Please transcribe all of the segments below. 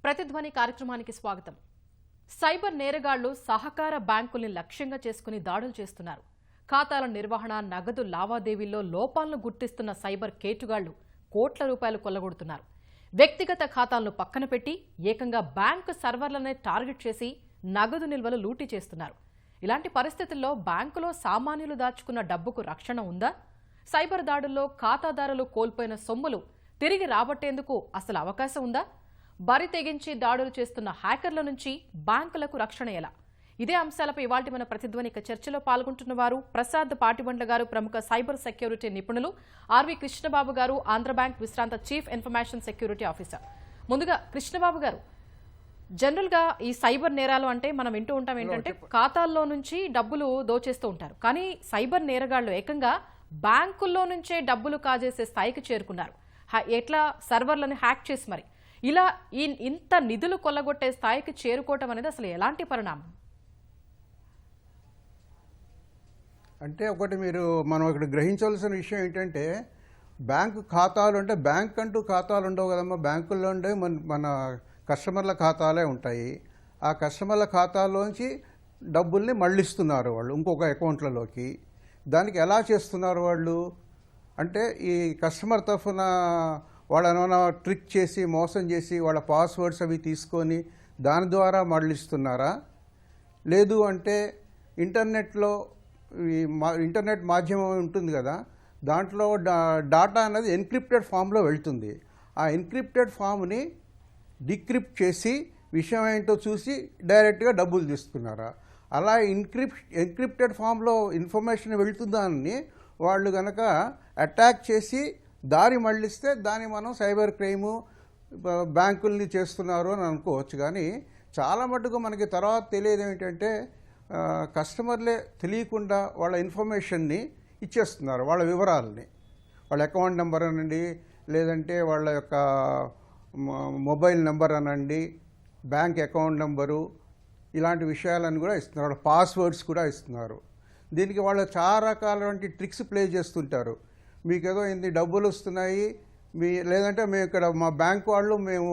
ప్రతిధ్వని కార్యక్రమానికి స్వాగతం. సైబర్ నేరగాళ్లు సహకార బ్యాంకుల్ని లక్ష్యంగా చేసుకుని దాడులు చేస్తున్నారు. ఖాతాల నిర్వహణ, నగదు లావాదేవీల్లో లోపాలను గుర్తిస్తున్న సైబర్ కేటుగాళ్లు కోట్ల రూపాయలు కొల్లగొడుతున్నారు. వ్యక్తిగత ఖాతాలను పక్కన పెట్టి ఏకంగా బ్యాంకు సర్వర్లనే టార్గెట్ చేసి నగదు నిల్వలు లూటీ చేస్తున్నారు. ఇలాంటి పరిస్థితుల్లో బ్యాంకులో సామాన్యులు దాచుకున్న డబ్బుకు రక్షణ ఉందా? సైబర్ దాడుల్లో ఖాతాదారులు కోల్పోయిన సొమ్ములు తిరిగి రాబట్టేందుకు అసలు అవకాశం ఉందా? బరి తెగించి దాడులు చేస్తున్న హ్యాకర్ల నుంచి బ్యాంకులకు రక్షణ ఎలా? ఇదే అంశాలపై ఇవాల్టి మన ప్రతిధ్వనిక చర్చలో పాల్గొంటున్న వారు ప్రసాద్ పాటిబండ్ల గారు, ప్రముఖ సైబర్ సెక్యూరిటీ నిపుణులు, ఆర్వి కృష్ణబాబు గారు, ఆంధ్ర బ్యాంక్ విశ్రాంత చీఫ్ ఇన్ఫర్మేషన్ సెక్యూరిటీ ఆఫీసర్. ముందుగా కృష్ణబాబు గారు, జనరల్ గా ఈ సైబర్ నేరాలు అంటే మనం వింటూ ఉంటాం ఏంటంటే ఖాతాల్లో నుంచి డబ్బులు దోచేస్తూ ఉంటారు. కానీ సైబర్ నేరగాళ్లు ఏకంగా బ్యాంకుల్లో నుంచే డబ్బులు కాజేసే స్థాయికి చేరుకున్నారు. ఎట్లా సర్వర్లను హ్యాక్ చేసి మరి ఇలా ఇంత నిధులు కొల్లగొట్టే స్థాయికి చేరుకోవటం అనేది అసలు ఎలాంటి పరిణామం? అంటే ఒకటి మనం ఇక్కడ గ్రహించవలసిన విషయం ఏంటంటే, బ్యాంకు ఖాతాలు అంటే బ్యాంక్ అంటూ ఖాతాలు ఉండవు కదమ్మా. బ్యాంకుల్లో ఉండే మన కస్టమర్ల ఖాతాలే ఉంటాయి. ఆ కస్టమర్ల ఖాతాల్లోంచి డబ్బుల్ని మళ్ళిస్తున్నారు వాళ్ళు ఇంకొక అకౌంట్లలోకి. దానికి ఎలా చేస్తున్నారు వాళ్ళు అంటే, ఈ కస్టమర్ తరఫున వాళ్ళని ట్రిక్ చేసి మోసం చేసి వాళ్ళ పాస్వర్డ్స్ అవి తీసుకొని దాని ద్వారా మళ్ళిస్తున్నారా? లేదు అంటే ఇంటర్నెట్లో ఇంటర్నెట్ మాధ్యమం ఉంటుంది కదా, దాంట్లో డాటా అనేది ఎన్క్రిప్టెడ్ ఫామ్లో వెళ్తుంది. ఆ ఎన్క్రిప్టెడ్ ఫామ్ని డిక్రిప్ట్ చేసి విషయం ఏంటో చూసి డైరెక్ట్గా డబ్బులు తీసుకున్నారా? అలా ఎన్క్రిప్టెడ్ ఫామ్లో ఇన్ఫర్మేషన్ వెళ్తుందాన్ని వాళ్ళు కనుక అటాక్ చేసి దారి మళ్ళిస్తే దాన్ని మనం సైబర్ క్రైము బ్యాంకుల్ని చేస్తున్నారు అని అనుకోవచ్చు. కానీ చాలా మటుకు మనకి తర్వాత తెలియదు ఏమిటంటే, కస్టమర్లే తెలియకుండా వాళ్ళ ఇన్ఫర్మేషన్ని ఇచ్చేస్తున్నారు, వాళ్ళ వివరాలని. వాళ్ళ అకౌంట్ నెంబర్ అనండి, లేదంటే వాళ్ళ యొక్క మొబైల్ నెంబర్ అనండి, బ్యాంక్ అకౌంట్ నెంబరు, ఇలాంటి విషయాలను కూడా ఇస్తున్నారు. వాళ్ళ పాస్వర్డ్స్ కూడా ఇస్తున్నారు. దీనికి వాళ్ళు చాలా రకాలైన ట్రిక్స్ ప్లే చేస్తుంటారు. మీకేదో ఇన్ని డబ్బులు వస్తున్నాయి, లేదంటే మేము ఇక్కడ మా బ్యాంక్ వాళ్ళు మేము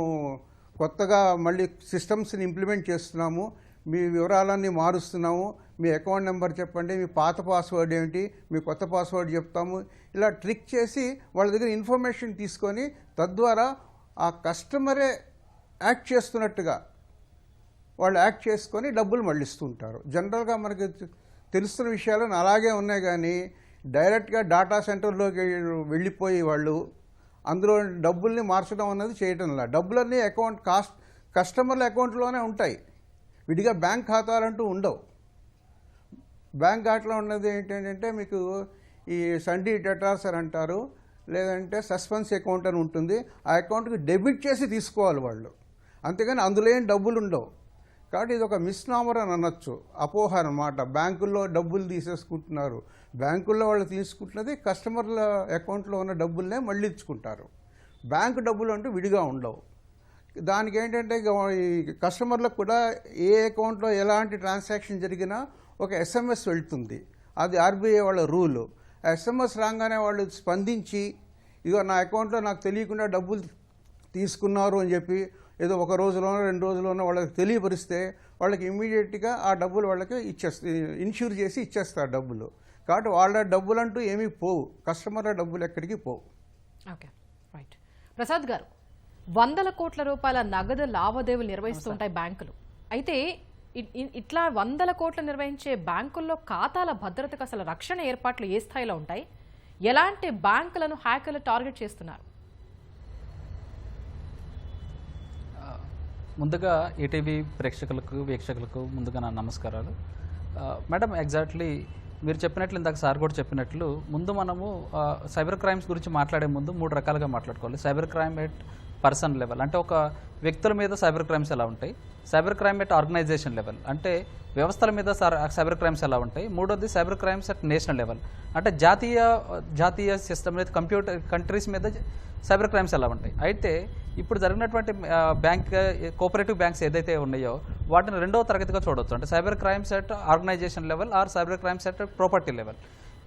కొత్తగా మళ్ళీ సిస్టమ్స్ని ఇంప్లిమెంట్ చేస్తున్నాము, మీ వివరాలన్నీ మారుస్తున్నాము, మీ అకౌంట్ నెంబర్ చెప్పండి, మీ పాత పాస్వర్డ్ ఏమిటి, మీ కొత్త పాస్వర్డ్ చెప్తాము, ఇలా ట్రిక్ చేసి వాళ్ళ దగ్గర ఇన్ఫర్మేషన్ తీసుకొని తద్వారా ఆ కస్టమరే యాక్ట్ చేస్తున్నట్టుగా వాళ్ళు యాక్ట్ చేసుకొని డబ్బులు మళ్ళిస్తుంటారు. జనరల్గా మనకి తెలుస్తున్న విషయాలను అలాగే ఉన్నాయి. కానీ డైరెక్ట్గా డేటా సెంటర్లోకి వెళ్ళిపోయి వాళ్ళు అందులో డబ్బుల్ని మార్చడం అన్నది చేయటంలా. డబ్బులన్నీ కస్టమర్ల అకౌంట్లోనే ఉంటాయి, విడిగా బ్యాంక్ ఖాతాలంటూ ఉండవు. బ్యాంక్ ఖాతాలో ఉన్నది ఏంటంటే మీకు ఈ సండీ డెటార్స్ అని అంటారు, లేదంటే సస్పెన్స్ అకౌంట్ అని ఉంటుంది. ఆ అకౌంట్కి డెబిట్ చేసి తీసుకోవాలి వాళ్ళు, అంతేగాని అందులో ఏం డబ్బులు ఉండవు. కాబట్టి ఇది ఒక మిస్నామర్ అని అనొచ్చు, అపోహ అన్నమాట. బ్యాంకుల్లో డబ్బులు తీసేసుకుంటున్నారు, బ్యాంకుల్లో వాళ్ళు తీసుకుంటున్నది కస్టమర్ల అకౌంట్లో ఉన్న డబ్బులనే మళ్ళీ ఇచ్చుకుంటారు. బ్యాంకు డబ్బులు అంటూ విడిగా ఉండవు. దానికి ఏంటంటే ఈ కస్టమర్లకు కూడా ఏ అకౌంట్లో ఎలాంటి ట్రాన్సాక్షన్ జరిగినా ఒక SMS వెళ్తుంది. అది RBI వాళ్ళ రూలు. ఆ SMS రాగానే వాళ్ళు స్పందించి, ఇదిగో నా అకౌంట్లో నాకు తెలియకుండా డబ్బులు తీసుకున్నారు అని చెప్పి ఏదో ఒక రోజులోనో 2 రోజుల్లోనో వాళ్ళకి తెలియపరిస్తే వాళ్ళకి ఇమ్మీడియట్గా ఆ డబ్బులు వాళ్ళకి ఇన్ష్యూర్ చేసి ఇచ్చేస్తారు డబ్బులు. కాబట్టి వాళ్ళ డబ్బులు అంటూ ఏమీ పోవు, కస్టమర్ల డబ్బులు ఎక్కడికి పోవు. Okay, right. ప్రసాద్ గారు, 100 కోట్ల రూపాయల నగదు లావాదేవీలు నిర్వహిస్తుంటాయి బ్యాంకులు. అయితే ఇట్లా 100 కోట్లు నిర్వహించే బ్యాంకుల్లో ఖాతాల భద్రతకు అసలు రక్షణ ఏర్పాట్లు ఏ స్థాయిలో ఉంటాయి? ఎలాంటి బ్యాంకులను హ్యాకర్లు టార్గెట్ చేస్తున్నారు? ముందుగా ఈటీవీ ప్రేక్షకులకు వీక్షకులకు ముందుగా నా నమస్కారాలు. మేడం, ఎగ్జాక్ట్లీ మీరు చెప్పినట్లు, ఇందాక సార్ కూడా చెప్పినట్లు, ముందు మనము సైబర్ క్రైమ్స్ గురించి మాట్లాడే ముందు 3 రకాలుగా మాట్లాడుకోవాలి. Cyber crime at person level అంటే ఒక వ్యక్తుల మీద సైబర్ క్రైమ్స్ ఎలా ఉంటాయి. Cyber crime at organisation level అంటే వ్యవస్థల మీద సైబర్ క్రైమ్స్ ఎలా ఉంటాయి. మూడోది cyber crimes at national level అంటే జాతీయ సిస్టమ్ మీద కంట్రీస్ మీద సైబర్ క్రైమ్స్ ఎలా ఉంటాయి. అయితే ఇప్పుడు జరిగినటువంటి కోఆపరేటివ్ బ్యాంక్స్ ఏదైతే ఉన్నాయో వాటిని 2వ తరగతిగా చూడవచ్చు. అంటే cyber crimes at organisation level or cyber crimes at property level.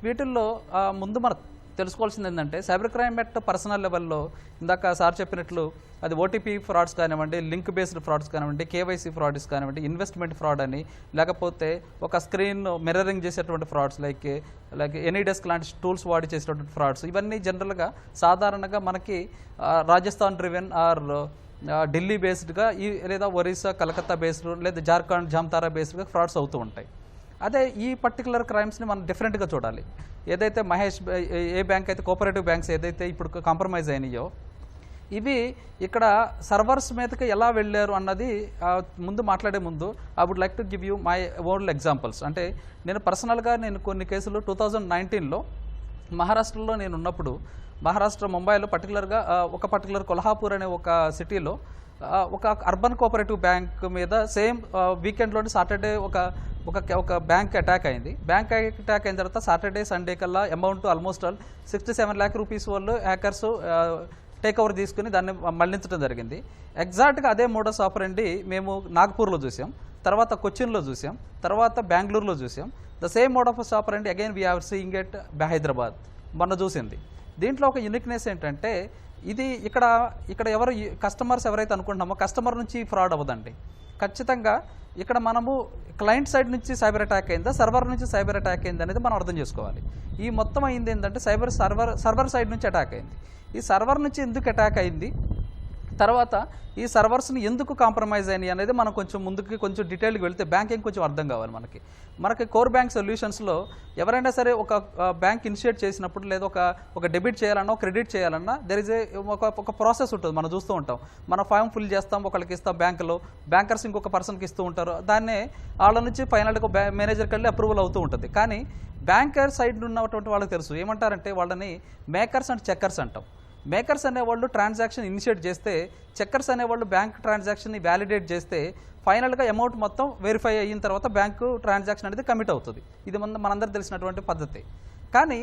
వీటిల్లో ముందు మన తెలుసుకోవాల్సింది ఏంటంటే సైబర్ క్రైమ్ యాక్ట్ పర్సనల్ లెవెల్లో ఇందాక సార్ చెప్పినట్లు అది ఓటీపీ ఫ్రాడ్స్ కానివ్వండి, లింక్ బేస్డ్ ఫ్రాడ్స్ కానివ్వండి, కేవైసీ ఫ్రాడ్స్ కానివ్వండి, ఇన్వెస్ట్మెంట్ ఫ్రాడ్ అని, లేకపోతే ఒక స్క్రీన్ మిర్రరింగ్ చేసేటువంటి ఫ్రాడ్స్ లైక్ ఎనీడెస్క్ లాంటి టూల్స్ వాడి చేసేటువంటి ఫ్రాడ్స్, ఇవన్నీ జనరల్గా సాధారణంగా మనకి రాజస్థాన్ డ్రివెన్ ఆర్ ఢిల్లీ బేస్డ్గా లేదా ఒరిస్సా కలకత్తా బేస్డ్ లేదా జార్ఖండ్ జామ్తారా బేస్డ్గా ఫ్రాడ్స్ అవుతూ ఉంటాయి. అదే ఈ పర్టికులర్ క్రైమ్స్ని మనం డిఫరెంట్గా చూడాలి. ఏదైతే మహేష్ ఏ బ్యాంక్ అయితే కోఆపరేటివ్ బ్యాంక్స్ ఏదైతే ఇప్పుడు కాంప్రమైజ్ అయినాయో ఇవి ఇక్కడ సర్వర్స్ మీదకి ఎలా వెళ్ళారు అన్నది ముందు మాట్లాడే ముందు I would like to give you my own examples. అంటే నేను పర్సనల్గా కొన్ని కేసులు 2019లో మహారాష్ట్రలో నేను ఉన్నప్పుడు మహారాష్ట్ర ముంబైలో ఒక పర్టికులర్ కొల్హాపూర్ అనే ఒక సిటీలో ఒక అర్బన్ కోఆపరేటివ్ బ్యాంక్ మీద సేమ్ వీకెండ్లోని సాటర్డే ఒక బ్యాంక్ అటాక్ అయింది. బ్యాంక్ అటాక్ అయిన తర్వాత సాటర్డే సండే కల్లా అమౌంట్ ఆల్మోస్ట్ 67 lakh రూపీస్ వాళ్ళు హ్యాకర్స్ టేక్ ఓవర్ తీసుకుని దాన్ని మళ్లించడం జరిగింది. ఎగ్జాక్ట్గా అదే మోడస్ ఆపరండి మేము నాగ్పూర్లో చూసాం, తర్వాత కొచ్చిన్లో చూసాం, తర్వాత బెంగళూరులో చూసాం. The same mode of ఆపరండి again we have seeing at Hyderabad మొన్న చూసింది. దీంట్లో ఒక యూనిక్నెస్ ఏంటంటే ఇది ఇక్కడ ఎవరు కస్టమర్స్ ఎవరైతే అనుకుంటున్నామో కస్టమర్ నుంచి ఫ్రాడ్ అవ్వదండి. ఖచ్చితంగా ఇక్కడ మనము క్లయింట్ సైడ్ నుంచి సైబర్ అటాక్ అయిందా, సర్వర్ నుంచి సైబర్ అటాక్ అయింది అనేది మనం అర్థం చేసుకోవాలి. ఈ మొత్తం అయింది ఏంటంటే సర్వర్ సైడ్ నుంచి అటాక్ అయింది. ఈ సర్వర్ నుంచి ఎందుకు అటాక్ అయింది, తర్వాత ఈ సర్వర్స్ని ఎందుకు కాంప్రమైజ్ అయినాయి అనేది మనం కొంచెం డీటెయిల్గా వెళ్తే బ్యాంకింగ్ కొంచెం అర్థం కావాలి మనకి కోర్ బ్యాంక్ సొల్యూషన్స్లో ఎవరైనా సరే ఒక బ్యాంక్ ఇనిషియేట్ చేసినప్పుడు లేదా ఒక డెబిట్ చేయాలన్నా క్రెడిట్ చేయాలన్నా దెర్ ఇస్ ఒక ప్రాసెస్ ఉంటుంది. మనం చూస్తూ ఉంటాం, మన ఫామ్ ఫిల్ చేస్తాం, ఒకరికి ఇస్తాం బ్యాంకులో, బ్యాంకర్స్ ఇంకొక పర్సన్కి ఇస్తూ ఉంటారు, దాన్నే వాళ్ళ నుంచి ఫైనల్గా మేనేజర్కి వెళ్ళి అప్రూవల్ అవుతూ ఉంటుంది. కానీ బ్యాంకర్ సైడ్ ఉన్నటువంటి వాళ్ళకి తెలుసు ఏమంటారంటే వాళ్ళని మేకర్స్ అండ్ చెక్కర్స్ అంటాం. మేకర్స్ అనేవాళ్ళు ట్రాన్సాక్షన్ ఇనిషియేట్ చేస్తే, చెక్కర్స్ అనేవాళ్ళు బ్యాంక్ ట్రాన్సాక్షన్ని వ్యాలిడేట్ చేస్తే ఫైనల్గా అమౌంట్ మొత్తం వెరిఫై అయిన తర్వాత బ్యాంకు ట్రాన్సాక్షన్ అనేది కమిట్ అవుతుంది. ఇది మనందరూ తెలిసినటువంటి పద్ధతి. కానీ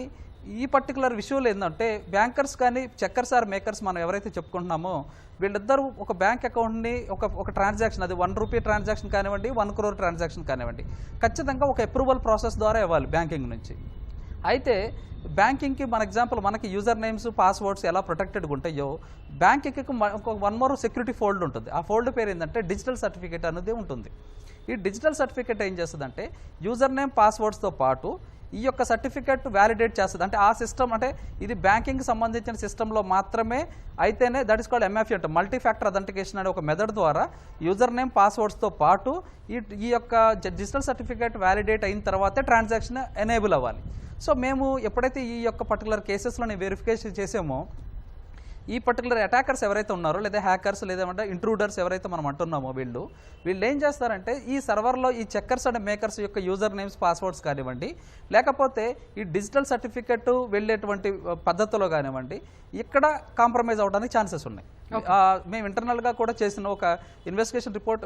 ఈ పర్టికులర్ విషయంలో ఏంటంటే బ్యాంకర్స్ కానీ చెక్కర్స్ ఆర్ మేకర్స్ మనం ఎవరైతే చెప్పుకుంటున్నామో వీళ్ళిద్దరూ ఒక బ్యాంక్ అకౌంట్ని ఒక ట్రాన్సాక్షన్, అది 1 రూపీ ట్రాన్సాక్షన్ కానివ్వండి, 1 crore ట్రాన్సాక్షన్ కానివ్వండి, ఖచ్చితంగా ఒక అప్రూవల్ ప్రాసెస్ ద్వారా ఇవ్వాలి బ్యాంకింగ్ నుంచి. అయితే బ్యాంకింగ్కి మనకి యూజర్ నేమ్స్ పాస్వర్డ్స్ ఎలా ప్రొటెక్టెడ్గా ఉంటాయో బ్యాంకింగ్కి ఒక 1 more సెక్యూరిటీ ఫోల్డ్ ఉంటుంది. ఆ ఫోల్డ్ పేరు ఏంటంటే డిజిటల్ సర్టిఫికేట్ అనేది ఉంటుంది. ఈ డిజిటల్ సర్టిఫికేట్ ఏం చేస్తుందంటే యూజర్ నేమ్ పాస్వర్డ్స్తో పాటు ఈ యొక్క సర్టిఫికేట్ వ్యాలిడేట్ చేస్తుంది. అంటే ఆ సిస్టమ్ అంటే ఇది బ్యాంకింగ్కి సంబంధించిన సిస్టంలో మాత్రమే అయితేనే దట్ ఈస్ కాల్డ్ MFA అంటే మల్టీ ఫ్యాక్టర్ అథెంటికేషన్ అనే ఒక మెథడ్ ద్వారా యూజర్ నేమ్ పాస్వర్డ్స్తో పాటు ఈ యొక్క డిజిటల్ సర్టిఫికేట్ వ్యాలిడేట్ అయిన తర్వాతే ట్రాన్సాక్షన్ ఎనేబుల్ అవ్వాలి. సో మేము ఎప్పుడైతే ఈ యొక్క పర్టికులర్ కేసెస్లో వెరిఫికేషన్ చేసామో ఈ పర్టికులర్ అటాకర్స్ ఎవరైతే ఉన్నారో లేదా హ్యాకర్స్ లేదా ఇంట్రూడర్స్ ఎవరైతే మనం అంటున్నామో వీళ్ళు ఏం చేస్తారంటే ఈ సర్వర్లో ఈ చెక్కర్స్ అండ్ మేకర్స్ యొక్క యూజర్ నేమ్స్ పాస్వర్డ్స్ కానివ్వండి, లేకపోతే ఈ డిజిటల్ సర్టిఫికెట్ వెళ్ళేటువంటి పద్ధతిలో కానివ్వండి ఇక్కడ కాంప్రమైజ్ అవ్వడానికి ఛాన్సెస్ ఉన్నాయి. మేము ఇంటర్నల్గా కూడా చేసిన ఒక investigation report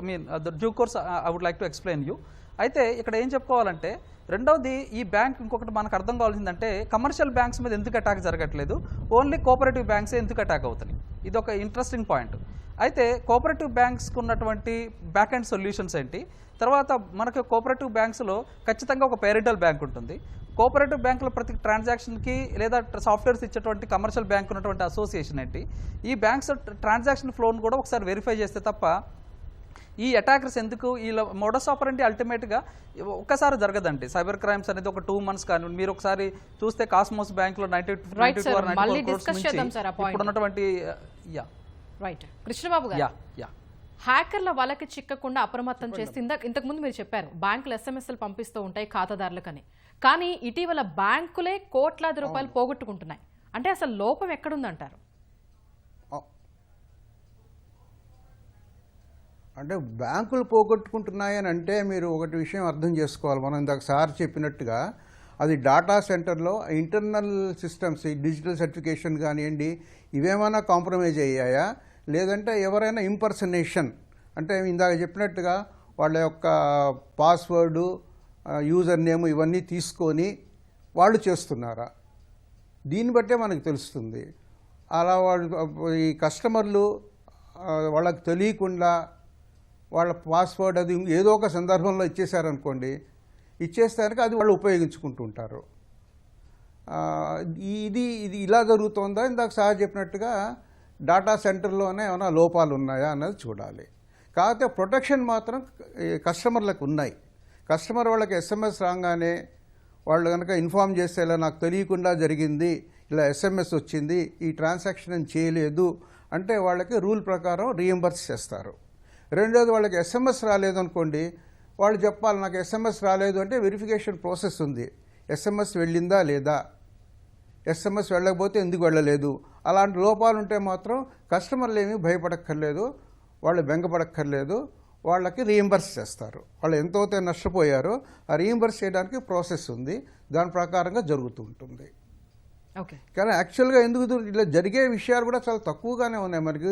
due course I would like to explain you. అయితే ఇక్కడ ఏం చెప్పుకోవాలంటే రెండవది ఈ బ్యాంక్ ఇంకొకటి మనకు అర్థం కావాల్సిందంటే కమర్షియల్ బ్యాంక్స్ మీద ఎందుకు అటాక్ జరగట్లేదు, ఓన్లీ కోఆపరేటివ్ బ్యాంక్స్ ఎందుకు అటాక్ అవుతున్నాయి, ఇది ఒక ఇంట్రెస్టింగ్ పాయింట్. అయితే కోఆపరేటివ్ బ్యాంక్స్కి ఉన్నటువంటి బ్యాక్ అండ్ సొల్యూషన్స్ ఏంటి, తర్వాత మనకి కోఆపరేటివ్ బ్యాంక్స్లో ఖచ్చితంగా ఒక పేరెంటల్ బ్యాంక్ ఉంటుంది. కోఆపరేటివ్ బ్యాంకులో ప్రతి ట్రాన్సాక్షన్కి లేదా సాఫ్ట్వేర్స్ ఇచ్చేటువంటి కమర్షియల్ బ్యాంక్ ఉన్నటువంటి అసోసియేషన్ ఏంటి, ఈ బ్యాంక్స్ ట్రాన్సాక్షన్ ఫ్లోను కూడా ఒకసారి వెరిఫై చేస్తే తప్ప ఈ అటాకర్స్ ఎందుకు ఈ మోడస్ ఆపరండి అల్టిమేట్గా ఒక్కసారి జరగదండి. సైబర్ క్రైమ్స్ అనేది ఒక 2 months కానీ మీరు ఒకసారి చూస్తే కాస్మోస్ బ్యాంక్లో 94 ఇప్పుడు ఉన్నటువంటి కృష్ణబాబు గారు హ్యాకర్ల వలకి చిక్కకుండా అప్రమత్తం చేస్తే ఇంతకుముందు మీరు చెప్పారు బ్యాంకులు SMS పంపిస్తూ ఉంటాయి ఖాతాదారులకని, కానీ ఇటీవల బ్యాంకులే కోట్లాది రూపాయలు పోగొట్టుకుంటున్నాయి. అంటే అసలు లోపం ఎక్కడుందంటారు? అంటే బ్యాంకులు పోగొట్టుకుంటున్నాయని అంటే మీరు ఒకటి విషయం అర్థం చేసుకోవాలి. మనం ఇందాక సార్ చెప్పినట్టుగా అది డాటా సెంటర్లో ఇంటర్నల్ సిస్టమ్స్ డిజిటల్ సర్టిఫికేషన్ కానివ్వండి ఇవేమైనా కాంప్రమైజ్ అయ్యాయా, లేదంటే ఎవరైనా ఇంపర్సనేషన్ అంటే ఇందాక చెప్పినట్టుగా వాళ్ళ యొక్క పాస్వర్డు యూజర్ నేమ్ ఇవన్నీ తీసుకొని వాళ్ళు చేస్తున్నారా, దీన్ని బట్టే మనకు తెలుస్తుంది. అలా వాళ్ళు ఈ కస్టమర్లు వాళ్ళకి తెలియకుండా వాళ్ళ పాస్వర్డ్ అది ఏదో ఒక సందర్భంలో ఇచ్చేసారనుకోండి, ఇచ్చేస్తానికి అది వాళ్ళు ఉపయోగించుకుంటుంటారు. ఇది ఇది ఇలా జరుగుతుందా, ఇందాక సార్ చెప్పినట్టుగా డాటా సెంటర్లోనే ఏమైనా లోపాలు ఉన్నాయా అన్నది చూడాలి. కాకపోతే ప్రొటెక్షన్ మాత్రం కస్టమర్లకు ఉన్నాయి. కస్టమర్ వాళ్ళకి ఎస్ఎంఎస్ రాగానే వాళ్ళు కనుక ఇన్ఫామ్ చేస్తే ఇలా నాకు తెలియకుండా జరిగింది, ఇలా ఎస్ఎంఎస్ వచ్చింది, ఈ ట్రాన్సాక్షన్ నేను చేయలేదు అంటే వాళ్ళకి రూల్ ప్రకారం రీఎంబర్స్ చేస్తారు. రెండోది, వాళ్ళకి ఎస్ఎంఎస్ రాలేదు అనుకోండి, వాళ్ళు చెప్పాలి నాకు ఎస్ఎంఎస్ రాలేదు అంటే వెరిఫికేషన్ ప్రాసెస్ ఉంది. ఎస్ఎంఎస్ వెళ్ళిందా లేదా, ఎస్ఎంఎస్ వెళ్ళకపోతే ఎందుకు వెళ్ళలేదు, అలాంటి లోపాలు ఉంటే మాత్రం కస్టమర్లు ఏమీ భయపడక్కర్లేదు, వాళ్ళు బెంగపడక్కర్లేదు, వాళ్ళకి రీఎంబర్స్ చేస్తారు. వాళ్ళు ఎంతైతే నష్టపోయారో ఆ రీఎంబర్స్ చేయడానికి ప్రాసెస్ ఉంది, దాని ప్రకారంగా జరుగుతూ ఉంటుంది. ఓకే. కానీ యాక్చువల్గా ఎందుకు ఇలా జరిగే విషయాలు కూడా చాలా తక్కువగానే ఉన్నాయి. మనకి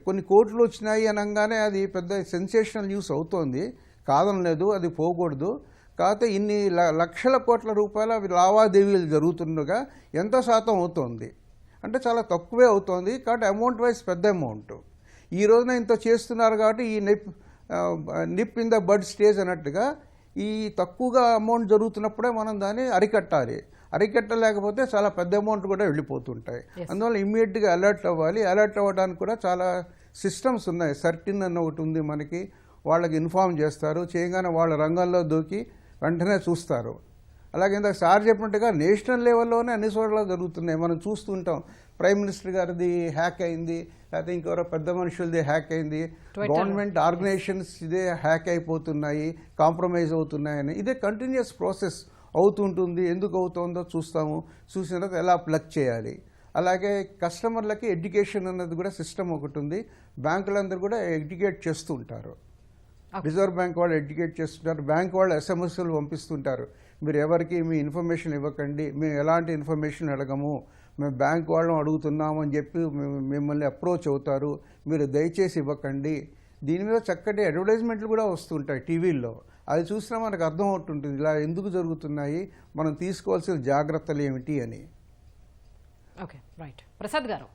కొన్ని కోట్లు వచ్చినాయి అనగానే అది పెద్ద సెన్సేషనల్ న్యూస్ అవుతోంది, కాదనలేదు, అది పోకూడదు. కాకపోతే ఇన్ని లక్షల కోట్ల రూపాయల లావాదేవీలు జరుగుతుండగా ఎంత శాతం అవుతోంది అంటే చాలా తక్కువే అవుతోంది. కాబట్టి అమౌంట్ వైజ్ పెద్ద అమౌంట్. ఈ రోజున ఇంత చేస్తున్నారు కాబట్టి ఈ నిప్ ఇన్ ద బడ్ స్టేజ్ అన్నట్టుగా ఈ తక్కువగా అమౌంట్ జరుగుతున్నప్పుడే మనం దాన్ని అరికట్టాలి. అరికట్టలేకపోతే చాలా పెద్ద అమౌంట్ కూడా వెళ్ళిపోతుంటాయి. అందువల్ల ఇమ్మీడియట్గా అలర్ట్ అవ్వాలి. అలర్ట్ అవ్వడానికి కూడా చాలా సిస్టమ్స్ ఉన్నాయి. సర్టిన్ అన్న ఒకటి ఉంది మనకి, వాళ్ళకి ఇన్ఫామ్ చేస్తారు, చేయగానే వాళ్ళ రంగంలో దూకి వెంటనే చూస్తారు. అలాగే ఇందాక సార్ చెప్పినట్టుగా నేషనల్ లెవెల్లోనే అన్ని చోట్ల జరుగుతున్నాయి. మనం చూస్తుంటాం, ప్రైమ్ మినిస్టర్ గారిది హ్యాక్ అయింది, లేకపోతే ఇంకెవరో పెద్ద మనుషులది హ్యాక్ అయింది, గవర్నమెంట్ ఆర్గనైజేషన్స్ ఇదే హ్యాక్ అయిపోతున్నాయి, కాంప్రమైజ్ అవుతున్నాయని. ఇదే కంటిన్యూస్ ప్రాసెస్ అవుతుంటుంది. ఎందుకు అవుతుందో చూస్తాము, చూసిన తర్వాత ఎలా ప్లగ్ చేయాలి. అలాగే కస్టమర్లకి ఎడ్యుకేషన్ అన్నది కూడా సిస్టమ్ ఒకటి ఉంది. బ్యాంకులందరూ కూడా ఎడ్యుకేట్ చేస్తూ ఉంటారు. రిజర్వ్ బ్యాంక్ వాళ్ళు ఎడ్యుకేట్ చేస్తుంటారు, బ్యాంక్ వాళ్ళు ఎస్ఎంఎస్లు పంపిస్తుంటారు, మీరు ఎవరికి మీ ఇన్ఫర్మేషన్ ఇవ్వకండి, మేము ఎలాంటి ఇన్ఫర్మేషన్ అడగము, మేము బ్యాంక్ వాళ్ళని అడుగుతున్నాము అని చెప్పి మిమ్మల్ని అప్రోచ్ అవుతారు, మీరు దయచేసి ఇవ్వకండి. దీని మీద చక్కటి అడ్వర్టైజ్మెంట్లు కూడా వస్తుంటాయి టీవీల్లో. అది చూసినా మనకు అర్థం అవుతుంటుంది ఇలా ఎందుకు జరుగుతున్నాయి, మనం తీసుకోవాల్సిన జాగ్రత్తలు ఏమిటి అని. Okay, right. ప్రసాద్ గారు,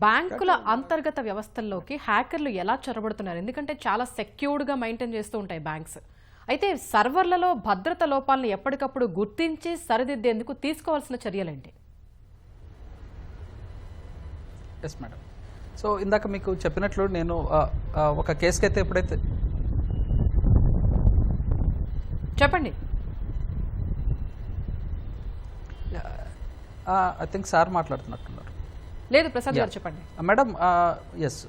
బ్యాంకుల అంతర్గత వ్యవస్థల్లోకి హ్యాకర్లు ఎలా చొరబడుతున్నారు? ఎందుకంటే చాలా సెక్యూర్డ్గా మెయింటైన్ చేస్తూ ఉంటాయి బ్యాంక్స్. అయితే సర్వర్లలో భద్రత లోపాలను ఎప్పటికప్పుడు గుర్తించి సరిదిద్దేందుకు తీసుకోవాల్సిన చర్యలేంటి? Yes madam. సో ఇందాక మీకు చెప్పినట్లు నేను ఒక కేసుకి అయితే ఎప్పుడైతే చెప్పండి. ఐ థింక్ సార్ మాట్లాడుతున్నట్టున్నారు. లేదు ప్రసాద్ గారు చెప్పండి. మేడం, ఎస్,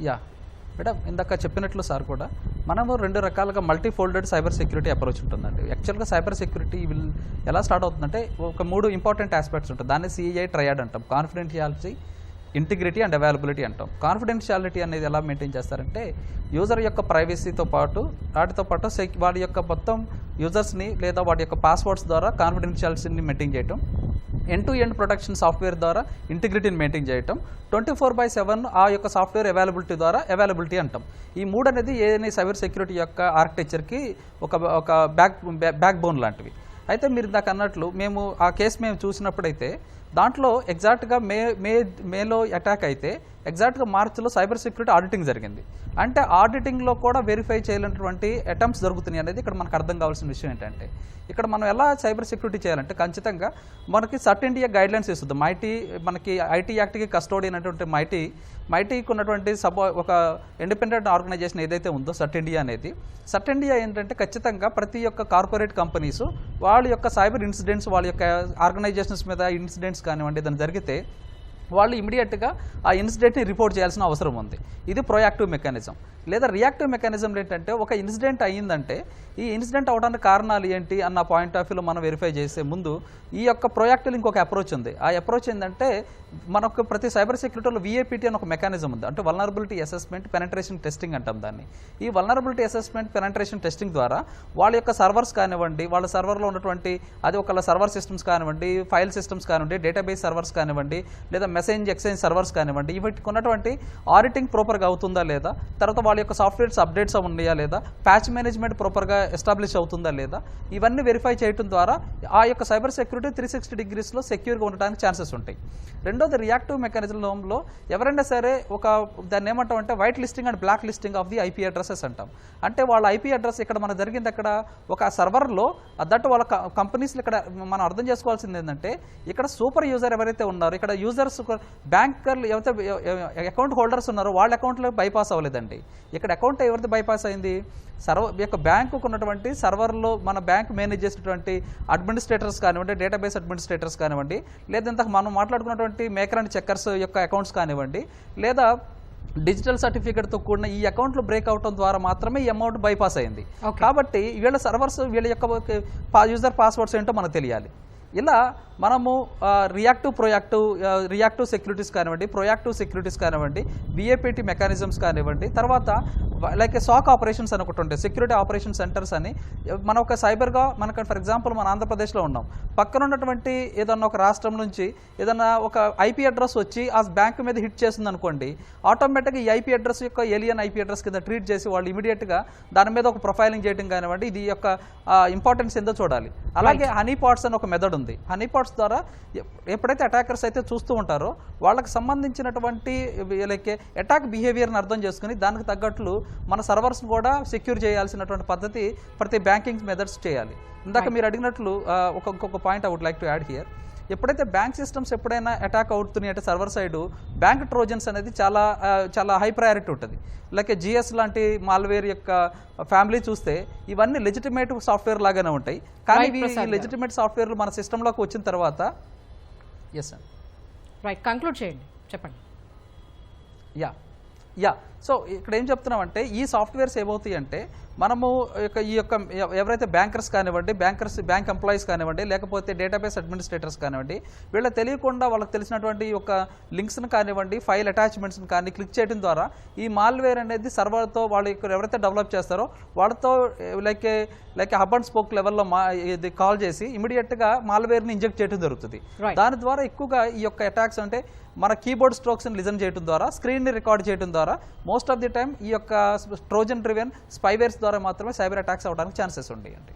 యా మేడం, ఇందాక చెప్పినట్లు సార్ కూడా మనము 2 రకాలుగా multi folded cyber security approach ఉంటుందండి. యాక్చువల్గా సైబర్ సెక్యూరిటీ ఎలా స్టార్ట్ అవుతుందంటే ఒక 3 ఇంపార్టెంట్ ఆస్పెక్ట్స్ ఉంటాయి. దాన్ని CI ట్రయాడ్ అంటాం. కాన్ఫిడెన్షియాలిటీ, ఇంటిగ్రిటీ అండ్ అవైలబిలిటీ అంటాం. కాన్ఫిడెన్షియాలిటీ అనేది ఎలా మెయింటైన్ చేస్తారంటే యూజర్ యొక్క ప్రైవసీతో పాటు వాటితో పాటు వాడి యొక్క మొత్తం యూజర్స్ని లేదా వాటి యొక్క పాస్వర్డ్స్ ద్వారా కాన్ఫిడెన్షియాలిటీని మెయింటైన్ చేయటం, end to end protection software ద్వారా ఇంటిగ్రిటీని మెయింటైన్ చేయటం, 24/7 ఆ యొక్క సాఫ్ట్వేర్ అవైలబిలిటీ ద్వారా అవైలబిలిటీ అంటాం. ఈ 3 అనేది ఏదైనా సైబర్ సెక్యూరిటీ యొక్క ఆర్కిటెక్చర్కి ఒక బ్యాక్ బోన్ లాంటివి. అయితే మీరు ఇందాక అన్నట్లు మేము ఆ కేసు మేము చూసినప్పుడైతే దాంట్లో ఎగ్జాక్ట్గా మేలో అటాక్ అయితే ఎగ్జాక్ట్గా మార్చిలో సైబర్ సెక్యూరిటీ ఆడిటింగ్ జరిగింది. అంటే ఆడిటింగ్లో కూడా వెరిఫై చేయలేనటువంటి అటెంప్ట్స్ జరుగుతున్నాయి అనేది ఇక్కడ మనకు అర్థం కావాల్సిన విషయం ఏంటంటే, ఇక్కడ మనం ఎలా సైబర్ సెక్యూరిటీ చేయాలంటే ఖచ్చితంగా మనకి సర్ట్ ఇండియా గైడ్లైన్స్ ఇస్తుంది. మనకి ఐటీ యాక్ట్కి కస్టోడియన్ అనేటువంటి మైటీకి ఉన్నటువంటి ఒక ఇండిపెండెంట్ ఆర్గనైజేషన్ ఏదైతే ఉందో సర్ట్ ఇండియా అనేది, సర్ట్ ఇండియా ఏంటంటే ఖచ్చితంగా ప్రతి ఒక్క కార్పొరేట్ కంపెనీస్ వాళ్ళ యొక్క సైబర్ ఇన్సిడెంట్స్, వాళ్ళ యొక్క ఆర్గనైజేషన్స్ మీద ఇన్సిడెంట్స్ కానివ్వండి దాన్ని జరిగితే వాళ్ళు ఇమీడియట్గా ఆ ఇన్సిడెంట్ని రిపోర్ట్ చేయాల్సిన అవసరం ఉంది. ఇది ప్రొయాక్టివ్ మెకానిజం. లేదా రియాక్టివ్ మెకానిజం ఏంటంటే ఒక ఇన్సిడెంట్ అయ్యిందంటే ఈ ఇన్సిడెంట్ అవడానికి కారణాలు ఏంటి అన్న పాయింట్ ఆఫ్ వ్యూలో మనం వెరిఫై చేసే ముందు ఈ యొక్క ప్రొయాక్టివ్ ఇంకొక అప్రోచ్ ఉంది. ఆ అప్రోచ్ ఏంటంటే మనకు ప్రతి సైబర్ సెక్యూరిటీలో VAPT అని ఒక మెకానిజం ఉంది. అంటే వల్నరబిలిటీ అసెస్మెంట్ పెనట్రేషన్ టెస్టింగ్ అంటాం దాన్ని. ఈ వల్నరబిలిటీ అసెస్మెంట్ పెనట్రేషన్ టెస్టింగ్ ద్వారా వాళ్ళ యొక్క సర్వర్స్ కానివ్వండి, వాళ్ళ సర్వర్లో ఉన్నటువంటి అది ఒకళ్ళ సర్వర్ సిస్టమ్స్ కానివ్వండి, ఫైల్ సిస్టమ్స్ కానివ్వండి, డేటాబేస్ సర్వర్స్ కానివ్వండి, లేదా మెసేజ్ ఎక్స్చేంజ్ సర్వర్స్ కానివ్వండి, వీటికి ఉన్నటువంటి ఆడిటింగ్ ప్రాపర్గా అవుతుందా లేదా, తర్వాత వాళ్ళ యొక్క సాఫ్ట్వేర్స్ అప్డేట్స్ ఉన్నాయా లేదా, ప్యాచ్ మేనేజ్మెంట్ ప్రాపర్గా ఎస్టాబ్లిష్ అవుతుందా లేదా, ఇవన్నీ వెరిఫై చేయడం ద్వారా ఆ యొక్క సైబర్ సెక్యూరిటీ 360 డిగ్రీస్లో సెక్యూర్గా ఉండడానికి ఛాన్సెస్ ఉంటాయి. రెండోది రియాక్టివ్ మెకానిజంలో ఎవరైనా సరే దాన్ని ఏమంటామంటే white listing and black listing of the IP addresses అంటాం. అంటే వాళ్ళ ఐపీ అడ్రస్ ఇక్కడ మనకు జరిగింది అక్కడ ఒక సర్వర్లో దట్ వాళ్ళ కంపెనీస్లో ఇక్కడ మనం అర్థం చేసుకోవాల్సింది ఏంటంటే ఇక్కడ సూపర్ యూజర్ ఎవరైతే ఉన్నారో ఇక్కడ యూజర్స్ బ్యాంకర్లు ఎవరైతే అకౌంట్ హోల్డర్స్ ఉన్నారో వాళ్ళ అకౌంట్లో బైపాస్ అవ్వలేదండి. ఇక్కడ అకౌంట్ ఎవరిది బైపాస్ అయింది, యొక్క బ్యాంకుకు ఉన్నటువంటి సర్వర్లో మన బ్యాంక్ మేనేజ్ చేసినటువంటి అడ్మినిస్ట్రేటర్స్ కానివ్వండి, డేటాబేస్ అడ్మినిస్ట్రేటర్స్ కానివ్వండి, లేదా మనం మాట్లాడుకున్నటువంటి మేకర్ అండ్ చెక్కర్స్ యొక్క అకౌంట్స్ కానివ్వండి, లేదా డిజిటల్ సర్టిఫికేట్తో కూడిన ఈ అకౌంట్లు బ్రేక్ అవడం ద్వారా మాత్రమే ఈ అమౌంట్ బైపాస్ అయింది. కాబట్టి వీళ్ళ సర్వర్స్ వీళ్ళ యొక్క యూజర్ పాస్వర్డ్స్ ఏంటో మనకు తెలియాలి. ఇలా మనము రియాక్టివ్ సెక్యూరిటీస్ కానివ్వండి, ప్రొయాక్టివ్ సెక్యూరిటీస్ కానివ్వండి, బిఏపిటి మెకానిజమ్స్ కానివ్వండి, తర్వాత లైక్ సాక్ ఆపరేషన్స్ అని ఒకటి ఉంటాయి, సెక్యూరిటీ ఆపరేషన్ సెంటర్స్ అని. మన ఒక సైబర్గా మనకు ఫర్ ఎగ్జాంపుల్ మన ఆంధ్రప్రదేశ్లో ఉన్నాం, పక్కన ఉన్నటువంటి ఏదన్నా ఒక రాష్ట్రం నుంచి ఏదన్నా ఒక ఐపీ అడ్రస్ వచ్చి ఆ బ్యాంక్ మీద హిట్ చేస్తుంది అనుకోండి, ఆటోమేటిక్గా ఈ ఐపీ అడ్రస్ యొక్క ఏలియన్ ఐపీ అడ్రస్ కింద ట్రీట్ చేసి వాళ్ళు ఇమీడియట్గా దాని మీద ఒక ప్రొఫైలింగ్ చేయడం కానివ్వండి, ఇది యొక్క ఇంపార్టెన్స్ ఏందో చూడాలి. అలాగే హనీ పాట్స్ అని ఒక మెథడ్ ఉంది. హనీ పాట్స్ ద్వారా ఎప్పుడైతే అటాకర్స్ అయితే చూస్తూ ఉంటారో వాళ్ళకి సంబంధించినటువంటి లైక్ అటాక్ బిహేవియర్ని అర్థం చేసుకుని దానికి తగ్గట్లు మన సర్వర్స్ని కూడా సెక్యూర్ చేయాల్సినటువంటి పద్ధతి ప్రతి బ్యాంకింగ్ మెథడ్స్ చేయాలి. ఇందాక మీరు అడిగినట్లు ఒక్కొక్క point I would like to add here. ఎప్పుడైతే బ్యాంక్ సిస్టమ్స్ ఎప్పుడైనా అటాక్ అవుతున్నాయి అంటే సర్వర్ సైడ్ బ్యాంక్ ట్రోజన్స్ అనేది చాలా హై ప్రయారిటీ ఉంటుంది. లైక్ జిఎస్ లాంటి మాల్వేర్ యొక్క ఫ్యామిలీ చూస్తే ఇవన్నీ లెజిటిమేట్ సాఫ్ట్వేర్ లాగానే ఉంటాయి. కానీ ఈ లెజిటిమేట్ సాఫ్ట్వేర్లు మన సిస్టంలోకి వచ్చిన తర్వాత కంక్లూడ్ చేయండి, చెప్పండి. సో ఇక్కడ ఏం చెప్తున్నామంటే ఈ సాఫ్ట్వేర్స్ ఏమవుతాయి అంటే మనము ఈ యొక్క ఎవరైతే బ్యాంకర్స్ కానివ్వండి, బ్యాంక్ ఎంప్లాయీస్ కానివ్వండి, లేకపోతే డేటాబేస్ అడ్మినిస్ట్రేటర్స్ కానివ్వండి, వీళ్ళకి తెలియకుండా వాళ్ళకి తెలిసినటువంటి యొక్క లింక్స్ని కానివ్వండి, ఫైల్ అటాచ్మెంట్స్ని కానీ క్లిక్ చేయడం ద్వారా ఈ మాల్వేర్ అనేది సర్వర్తో వాళ్ళు ఎవరైతే డెవలప్ చేస్తారో వాళ్ళతో లైక్ హబ్ అండ్ స్పోక్ లెవెల్లో ఇది కాల్ చేసి ఇమీడియట్గా మాల్వేర్ని ఇంజెక్ట్ చేయడం జరుగుతుంది. దాని ద్వారా ఎక్కువగా ఈ యొక్క అటాక్స్ అంటే మన కీబోర్డ్ స్ట్రోక్స్ని లిజన్ చేయడం ద్వారా, స్క్రీన్ని రికార్డ్ చేయడం ద్వారా మోస్ట్ ఆఫ్ ది టైం ఈ యొక్క ట్రోజన్ డ్రివెన్ స్పైవేర్స్ ద్వారా మాత్రమే సైబర్ అటాక్స్ అవడానికి ఛాన్సెస్ ఉంటాయండి.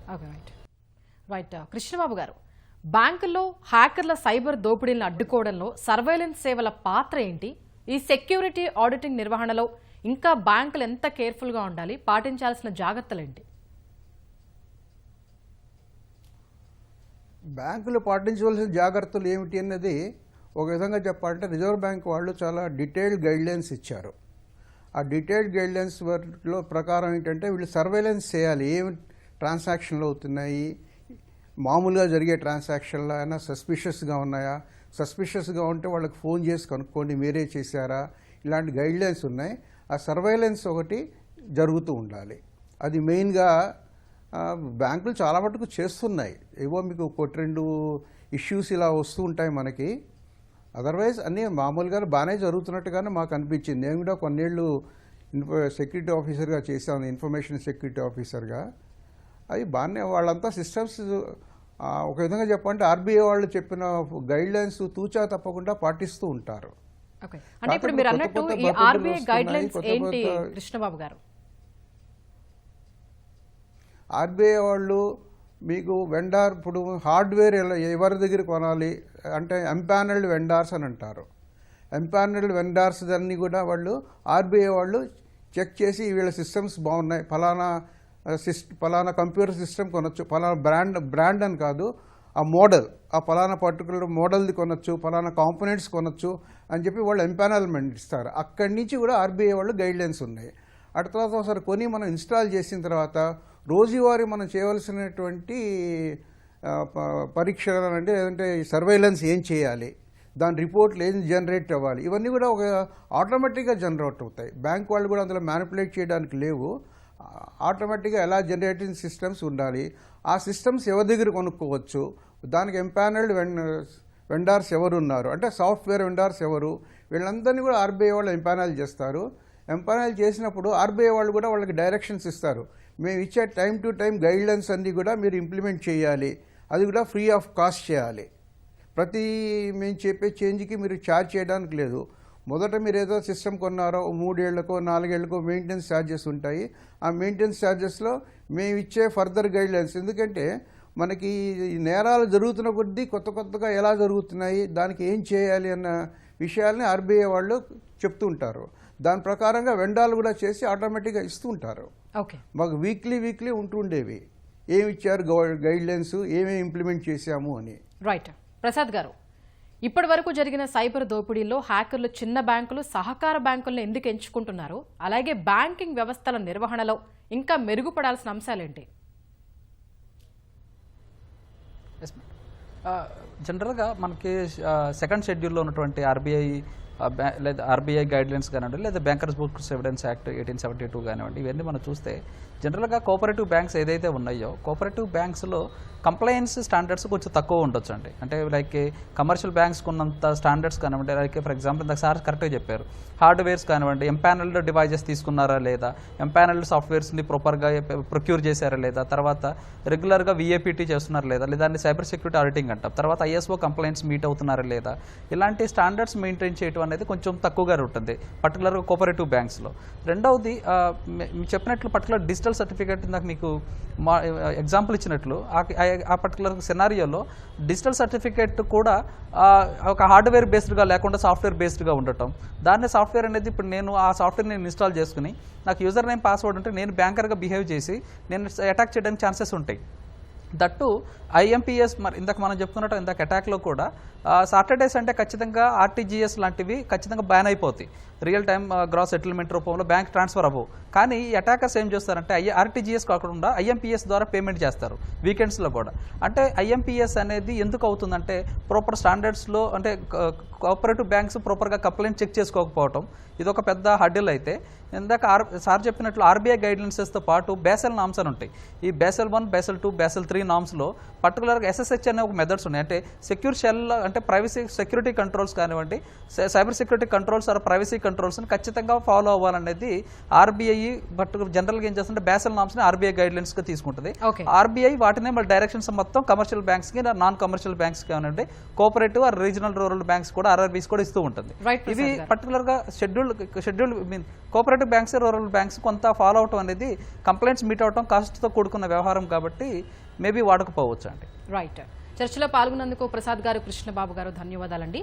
రైట్ కృష్ణబాబు గారు, బ్యాంకుల్లో హ్యాకర్ల సైబర్ దోపిడీలను అడ్డుకోవడంలో సర్వేలెన్స్ సేవల పాత్ర ఏంటి? ఈ సెక్యూరిటీ ఆడిటింగ్ నిర్వహణలో ఇంకా బ్యాంకులు ఎంత కేర్ఫుల్గా ఉండాలి, పాటించాల్సిన జాగ్రత్తలు ఏంటి? బ్యాంకులు పాటించవలసిన జాగ్రత్తలు ఏమిటి అన్నది ఒక విధంగా చెప్పాలంటే రిజర్వ్ బ్యాంక్ వాళ్ళు చాలా డీటెయిల్డ్ గైడ్లైన్స్ ఇచ్చారు. ఆ డీటెయిల్డ్ గైడ్లైన్స్ లో ప్రకారం ఏంటంటే వీళ్ళు సర్వేలెన్స్ చేయాలి, ఏమి ట్రాన్సాక్షన్లు అవుతున్నాయి, మామూలుగా జరిగే ట్రాన్సాక్షన్లు అయినా సస్పిషియస్గా ఉన్నాయా, సస్పిషియస్గా ఉంటే వాళ్ళకి ఫోన్ చేసి కనుక్కోండి మీరే చేశారా, ఇలాంటి గైడ్లైన్స్ ఉన్నాయి. ఆ సర్వేలెన్స్ ఒకటి జరుగుతూ ఉండాలి. అది మెయిన్గా బ్యాంకులు చాలా మటుకు చేస్తున్నాయి. ఏవో మీకు ఒకటి రెండు ఇష్యూస్ ఇలా వస్తూ ఉంటాయి మనకి, అదర్వైజ్ అన్నీ మామూలుగా బాగానే జరుగుతున్నట్టుగానే మాకు అనిపించింది. నేను కూడా కొన్నేళ్ళు సెక్యూరిటీ ఆఫీసర్గా చేశాను, ఇన్ఫర్మేషన్ సెక్యూరిటీ ఆఫీసర్గా. అది బాగానే వాళ్ళంతా సిస్టమ్స్ ఒక విధంగా చెప్పాలంటే ఆర్బీఐ వాళ్ళు చెప్పిన గైడ్లైన్స్ తూచా తప్పకుండా పాటిస్తూ ఉంటారు. అంటే ఇప్పుడు మీరు అన్నట్టు ఈ ఆర్బీఐ గైడ్లైన్స్ ఏంటి కృష్ణబాబు గారు? ఆర్బీఐ వాళ్ళు మీకు వెండార్ ఇప్పుడు హార్డ్వేర్ ఎవరి దగ్గర కొనాలి అంటే ఎంపానల్డ్ వెండార్స్ అని అంటారు. ఎంపానల్డ్ వెండార్స్ అన్నీ కూడా వాళ్ళు ఆర్బీఐ వాళ్ళు చెక్ చేసి వీళ్ళ సిస్టమ్స్ బాగున్నాయి, ఫలానా కంప్యూటర్ సిస్టమ్ కొనొచ్చు, ఫలానా బ్రాండ్ అని కాదు, ఆ మోడల్ ఆ ఫలానా పర్టికులర్ మోడల్ది కొనొచ్చు, ఫలానా కాంపోనెంట్స్ కొనొచ్చు అని చెప్పి వాళ్ళు ఎంపానల్మెంట్ ఇస్తారు. అక్కడి నుంచి కూడా ఆర్బీఐ వాళ్ళు గైడ్లైన్స్ ఉన్నాయి. అటు తర్వాత ఒకసారి కొని మనం ఇన్స్టాల్ చేసిన తర్వాత రోజువారీ మనం చేయవలసినటువంటి పరీక్షలు అంటే లేదంటే సర్వేలెన్స్ ఏం చేయాలి, దాని రిపోర్ట్లు ఏం జనరేట్ అవ్వాలి, ఇవన్నీ కూడా ఒక ఆటోమేటిక్గా జనరేట్ అవుతాయి. బ్యాంక్ వాళ్ళు కూడా అందులో మ్యానిపులేట్ చేయడానికి లేవు. ఆటోమేటిక్గా ఎలా జనరేటింగ్ సిస్టమ్స్ ఉండాలి, ఆ సిస్టమ్స్ ఎవరి దగ్గర కొనుక్కోవచ్చు, దానికి ఎంపానల్డ్ వెండార్స్ ఎవరు ఉన్నారు అంటే సాఫ్ట్వేర్ వెండార్స్ ఎవరు, వీళ్ళందరినీ కూడా ఆర్బీఐ వాళ్ళు ఎంపానల్ చేస్తారు. ఎంపానల్ చేసినప్పుడు ఆర్బీఐ వాళ్ళు కూడా వాళ్ళకి డైరెక్షన్స్ ఇస్తారు. మేము ఇచ్చే టైం టు టైం గైడ్లైన్స్ అన్నీ కూడా మీరు ఇంప్లిమెంట్ చేయాలి, అది కూడా ఫ్రీ ఆఫ్ కాస్ట్ చేయాలి. ప్రతి మేము చెప్పే చేంజ్కి మీరు ఛార్జ్ చేయడానికి లేదు. మొదట మీరు ఏదో సిస్టమ్ కొన్నారో 3 ఏళ్లకో 4 ఏళ్లకో మెయింటెనెన్స్ ఛార్జెస్ ఉంటాయి. ఆ మెయింటెనెన్స్ ఛార్జెస్లో మేము ఇచ్చే ఫర్దర్ గైడ్లైన్స్, ఎందుకంటే మనకి ఈ నేరాలు జరుగుతున్న కొద్దీ కొత్తగా ఎలా జరుగుతున్నాయి, దానికి ఏం చేయాలి అన్న విషయాల్ని ఆర్బీఐ వాళ్ళు చెప్తూ ఉంటారు. దాని ప్రకారంగా వెండాలు కూడా చేసి ఆటోమేటిక్గా ఇస్తూ ఉంటారు. ఓకే, మాకు వీక్లీ ఉంటుండేవి, ఏమి ఇచ్చారు గైడ్లైన్స్, ఏమేమి ఇంప్లిమెంట్ చేశాము అని. రైట్. ప్రసాద్ గారు, ఇప్పటి వరకు జరిగిన సైబర్ దోపిడీల్లో హ్యాకర్లు చిన్న బ్యాంకులు, సహకార బ్యాంకులను ఎందుకు ఎంచుకుంటున్నారు? అలాగే బ్యాంకింగ్ వ్యవస్థల నిర్వహణలో ఇంకా మెరుగుపడాల్సిన అంశాలేంటి? జనరల్గా మనకి సెకండ్ షెడ్యూల్లో ఉన్నటువంటి ఆర్బీఐ లేదా ఆర్బీఐ గైడ్లైన్స్ కానివ్వండి, లేదా బ్యాంకర్స్ బుక్స్ ఎవిడెన్స్ యాక్ట్ 1872 కానివ్వండి, ఇవన్నీ మనం చూస్తే జనరల్గా కోఆపరేటివ్ బ్యాంక్స్ ఏదైతే ఉన్నాయో కోఆపరేటివ్ బ్యాంక్స్లో కంప్లైన్స్ స్టాండర్డ్స్ కొంచెం తక్కువ ఉండొచ్చు అండి. అంటే లైక్ కమర్షియల్ బ్యాంక్స్కి ఉన్నంత స్టాండర్డ్స్ కానివ్వండి, లైక్ ఫర్ ఎగ్జాంపుల్ ఇందాక సార్ కరెక్ట్గా చెప్పారు, హార్డ్వేర్స్ కానివ్వండి, ఎంపానల్డ్ డివైజెస్ తీసుకున్నారా లేదా, ఎంపానల్డ్ సాఫ్ట్వేర్స్ని ప్రాపర్గా ప్రొక్యూర్ చేశారా లేదా, తర్వాత రెగ్యులర్గా విఏపీటీ చేస్తున్నారా లేదా, దాన్ని సైబర్ సెక్యూరిటీ ఆడిటింగ్ అంటాం, తర్వాత ఐఎస్ఓ కంప్లైంట్స్ మీట్ అవుతున్నారా లేదా, ఇలాంటి స్టాండర్డ్స్ మెయింటైన్ చేయడం అనేది కొంచెం తక్కువగా ఉంటుంది పర్టికులర్గా కోఆపరేటివ్ బ్యాంక్స్లో. రెండవది మీరు చెప్పినట్లు పర్టికులర్ డిజిటల్ సర్టిఫికేట్, ఇందాక మీకు ఎగ్జాంపుల్ ఇచ్చినట్లు ఆ పర్టికులర్ సినారియోలో డిజిటల్ సర్టిఫికేట్ కూడా ఒక హార్డ్వేర్ బేస్డ్గా లేకుండా సాఫ్ట్వేర్ బేస్డ్గా ఉండటం, దాన్ని సాఫ్ట్వేర్ అనేది ఇప్పుడు నేను ఆ సాఫ్ట్వేర్ నేను ఇన్స్టాల్ చేసుకుని నాకు యూజర్ నేమ్ పాస్వర్డ్ ఉంటే నేను బ్యాంకర్గా బిహేవ్ చేసి నేను అటాక్ చేయడానికి ఛాన్సెస్ ఉంటాయి. దట్టు ఐఎంపీఎస్ మరి ఇందాక మనం చెప్పుకున్నట్టు ఇందాక అటాక్లో కూడా సాటర్డేస్ అంటే ఖచ్చితంగా ఆర్టీజీఎస్ లాంటివి ఖచ్చితంగా బ్యాన్ అయిపోతాయి, రియల్ టైమ్ గ్రాస్ సెటిల్మెంట్ రూపంలో బ్యాంక్ ట్రాన్స్ఫర్ అవ్వవు. కానీ ఈ అటాకర్స్ ఏం చేస్తారంటే ఆర్టీజీఎస్ కాకుండా ఐఎంపీఎస్ ద్వారా పేమెంట్ చేస్తారు వీకెండ్స్లో కూడా. అంటే ఐఎంపీఎస్ అనేది ఎందుకు అవుతుందంటే ప్రాపర్ స్టాండర్డ్స్లో అంటే కోఆపరేటివ్ బ్యాంక్స్ ప్రాపర్గా కంప్లైంట్ చెక్ చేసుకోకపోవటం ఇదొక పెద్ద హడ్డిల్. అయితే ఇందాక సార్ చెప్పినట్లు ఆర్బీఐ గైడ్లైన్సెస్తో పాటు బేసల్ నామ్స్ అని ఉంటాయి. ఈ బేసల్ 1, బేసల్ 2, బేసల్ 3 నామ్స్లో పర్టికులర్గా ఎస్ఎస్హెచ్ అనే ఒక మెథడ్స్ ఉన్నాయి. అంటే సెక్యూర్ షెల్ అంటే ప్రైవసీ సెక్యూరిటీ కంట్రోల్స్ కానివ్వండి, cyber security controls or privacy కంట్రోల్స్ని ఖచ్చితంగా ఫాలో అవ్వాలనేది ఆర్బీఐ జనరల్గా ఏం చేస్తుంటే బేసల్ నామ్స్ని ఆర్బీఐ గైడ్లైన్స్గా తీసుకుంటుంది. ఆర్బీఐ వాటినే మళ్ళీ డైరెక్షన్స్ మొత్తం కమర్షియల్ బ్యాంక్స్కి, నాన్ కమర్షియల్ బ్యాంక్స్ కానివ్వండి, cooperative or regional rural banks కూడా ఆర్ఆర్బీస్ కూడా ఇస్తూ ఉంటుంది. ఇవి పర్టికులర్గా schedule mean cooperative banks, rural banks కొంత ఫాలో అవటం అనేది కంప్లైంట్స్ మీట్ అవటం కాస్ట్తో కూడుకున్న వ్యవహారం కాబట్టి మేబీ వాడకపోవచ్చు అండి. రైట్. చర్చలో పాల్గొన్నందుకు ప్రసాద్ గారు, కృష్ణబాబు గారు ధన్యవాదాలండి.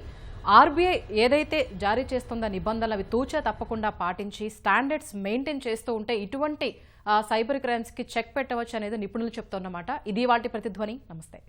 ఆర్బీఐ ఏదైతే జారీ చేస్తుందో నిబంధనలు అవి తూచా తప్పకుండా పాటించి స్టాండర్డ్స్ మెయింటైన్ చేస్తూ ఉంటే ఇటువంటి సైబర్ క్రైమ్స్కి చెక్ పెట్టవచ్చు అనేది నిపుణులు చెప్తున్నమాట. ఇది వాటి ప్రతిధ్వని. నమస్తే.